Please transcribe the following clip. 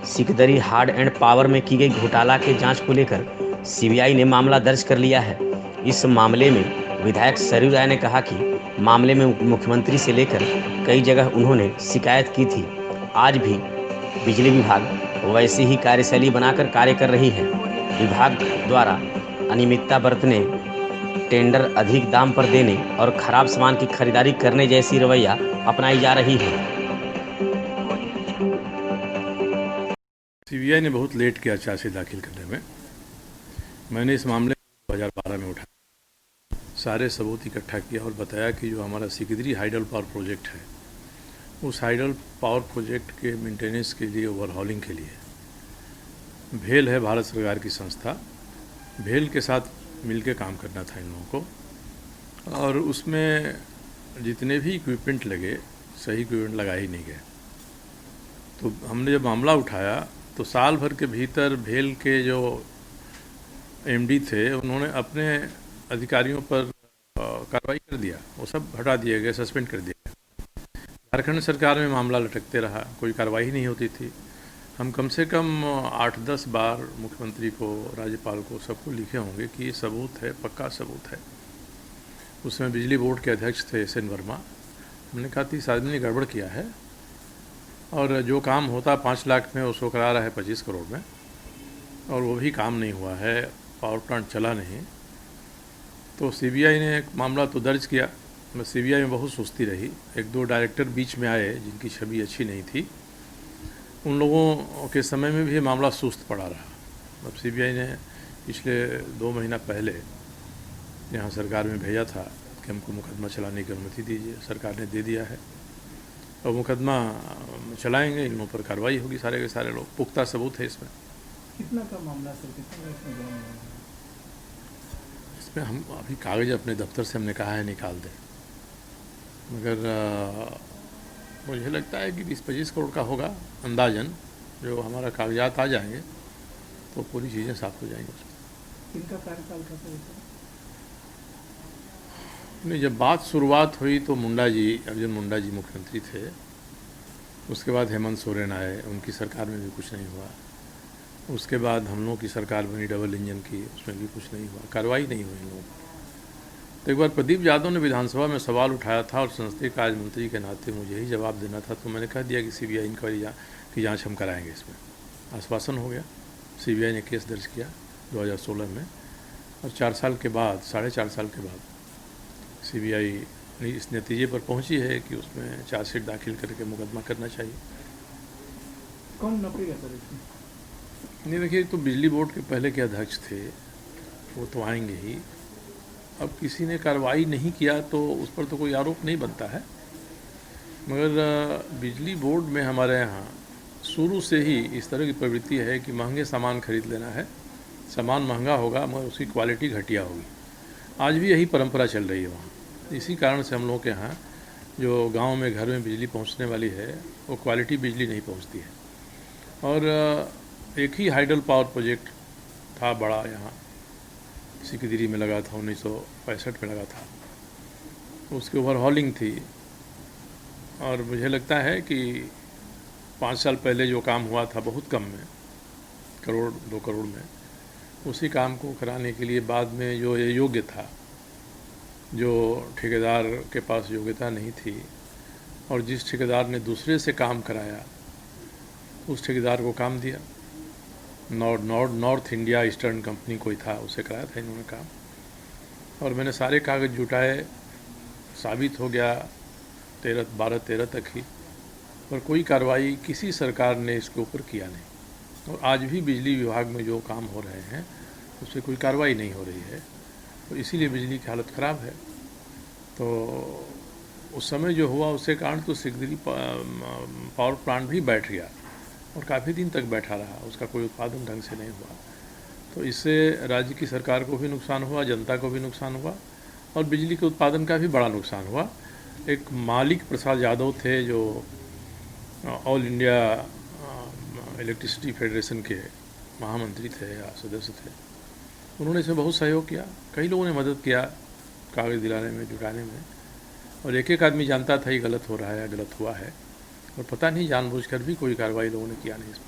सिकदरी hard and power में की गई घोटाला के जांच को लेकर सीबीआई ने मामला दर्ज कर लिया है। इस मामले में विधायक सरयू राय ने कहा कि मामले में मुख्यमंत्री से लेकर कई जगह उन्होंने शिकायत की थी। आज भी बिजली विभाग वैसी ही कार्यशैली बनाकर कार्य कर रही है। विभाग द्वारा अनियमितता बरतने, टेंडर अधिक दाम पर देने और खराब सामान की खरीदारी करने जैसी रवैया अपनाई जा रही है। सीबीआई ने बहुत लेट किया चार्जशीट दाखिल करने में। मैंने इस मामले को 2012 में उठाया, सारे सबूत इकट्ठा किया और बताया कि जो हमारा सिकदरी हाइडल पावर प्रोजेक्ट है, उस हाइडल पावर प्रोजेक्ट के मेंटेनेंस के लिए, ओवरहॉलिंग के लिए भेल है भारत सरकार की संस्था, भेल के साथ मिलकर काम करना था इन लोगों को। और उसमें जितने भी इक्विपमेंट लगे, सही इक्विपमेंट लगा ही नहीं गए। तो हमने जब मामला उठाया तो साल भर के भीतर भेल के जो एमडी थे उन्होंने अपने अधिकारियों पर कार्रवाई कर दिया, वो सब हटा दिए गए, सस्पेंड कर दिया गया। झारखंड सरकार में मामला लटकते रहा, कोई कार्रवाई नहीं होती थी। हम कम से कम 8-10 बार मुख्यमंत्री को, राज्यपाल को, सबको लिखे होंगे कि ये सबूत है, पक्का सबूत है। उसमें बिजली बोर्ड के अध्यक्ष थे SN वर्मा। हमने कहा 30 आदमी ने गड़बड़ किया है और जो काम होता 5 लाख में उसको करा रहा है 25 करोड़ में, और वो भी काम नहीं हुआ है, पावर प्लांट चला नहीं। तो सीबीआई ने एक मामला तो दर्ज किया, बस सीबीआई में बहुत सुस्ती रही। 1-2 डायरेक्टर बीच में आए जिनकी छवि अच्छी नहीं थी, उन लोगों के समय में भी ये मामला सुस्त पड़ा रहा। अब सीबीआई ने पिछले 2 महीना पहले यहाँ सरकार में भेजा था कि हमको मुकदमा चलाने की अनुमति दीजिए, सरकार ने दे दिया है और मुकदमा चलाएंगे, इन लोगों पर कार्रवाई होगी। सारे के सारे लोग, पुख्ता सबूत है इसमें। कितना का मामला सर, कितना इसमें जमा हुआ? इसमें हम अभी कागज़ अपने दफ्तर से हमने कहा है निकाल दें, मगर मुझे लगता है कि 20-25 करोड़ का होगा अंदाजन। जो हमारा कागजात आ जाएंगे तो पूरी चीज़ें साफ हो जाएंगी उसमें। इनका कार्यकाल का सर? नहीं, जब बात शुरुआत हुई तो मुंडा जी, अर्जुन मुंडा जी मुख्यमंत्री थे। उसके बाद हेमंत सोरेन आए, उनकी सरकार में भी कुछ नहीं हुआ। उसके बाद हम लोगों की सरकार बनी डबल इंजन की, उसमें भी कुछ नहीं हुआ, कार्रवाई नहीं हुई इन लोगों को। तो एक बार प्रदीप यादव ने विधानसभा में सवाल उठाया था और संसदीय कार्य मंत्री के नाते मुझे ही जवाब देना था, तो मैंने कह दिया कि सीबीआई इंक्वायरी की जाँच हम कराएंगे। इसमें आश्वासन हो गया। सीबीआई ने केस दर्ज किया 2016 में, और 4 साल के बाद, 4.5 साल के बाद सीबीआई इस नतीजे पर पहुंची है कि उसमें चार्जशीट दाखिल करके मुकदमा करना चाहिए। कौन नपेगा सर इसमें? नहीं, देखिए, तो बिजली बोर्ड के पहले के अध्यक्ष थे, वो तो आएंगे ही। अब किसी ने कार्रवाई नहीं किया तो उस पर तो कोई आरोप नहीं बनता है, मगर बिजली बोर्ड में हमारे यहाँ शुरू से ही इस तरह की प्रवृत्ति है कि महंगे सामान खरीद लेना है, सामान महंगा होगा मगर उसकी क्वालिटी घटिया होगी। आज भी यही परंपरा चल रही है वहाँ। इसी कारण से हम लोगों के यहाँ जो गांव में घर में बिजली पहुँचने वाली है, वो क्वालिटी बिजली नहीं पहुँचती है। और एक ही हाइडल पावर प्रोजेक्ट था बड़ा, यहाँ सिकदरी में लगा था, 1965 में लगा था। उसकी ओवरहॉलिंग थी, और मुझे लगता है कि 5 साल पहले जो काम हुआ था बहुत कम में, 1-2 करोड़ में, उसी काम को कराने के लिए बाद में जो ये योग्य था, जो ठेकेदार के पास योग्यता नहीं थी, और जिस ठेकेदार ने दूसरे से काम कराया उस ठेकेदार को काम दिया। नॉर्थ इंडिया ईस्टर्न कंपनी कोई था, उससे कराया था इन्होंने काम। और मैंने सारे कागज़ जुटाए, साबित हो गया 12-13 तक ही, पर कोई कार्रवाई किसी सरकार ने इसके ऊपर किया नहीं। और आज भी बिजली विभाग में जो काम हो रहे हैं उससे कोई कार्रवाई नहीं हो रही है, तो इसीलिए बिजली की हालत ख़राब है। तो उस समय जो हुआ उसके कारण तो सिकदरी पावर प्लांट भी बैठ गया और काफ़ी दिन तक बैठा रहा, उसका कोई उत्पादन ढंग से नहीं हुआ। तो इससे राज्य की सरकार को भी नुकसान हुआ, जनता को भी नुकसान हुआ, और बिजली के उत्पादन का भी बड़ा नुकसान हुआ। एक मालिक प्रसाद यादव थे जो ऑल इंडिया इलेक्ट्रिसिटी फेडरेशन के महामंत्री थे या सदस्य थे, उन्होंने इसमें बहुत सहयोग किया। कई लोगों ने मदद किया कागज़ दिलाने में, जुटाने में, और एक एक आदमी जानता था ये गलत हो रहा है या गलत हुआ है, और पता नहीं जानबूझकर भी कोई कार्रवाई लोगों ने किया नहीं इसमें।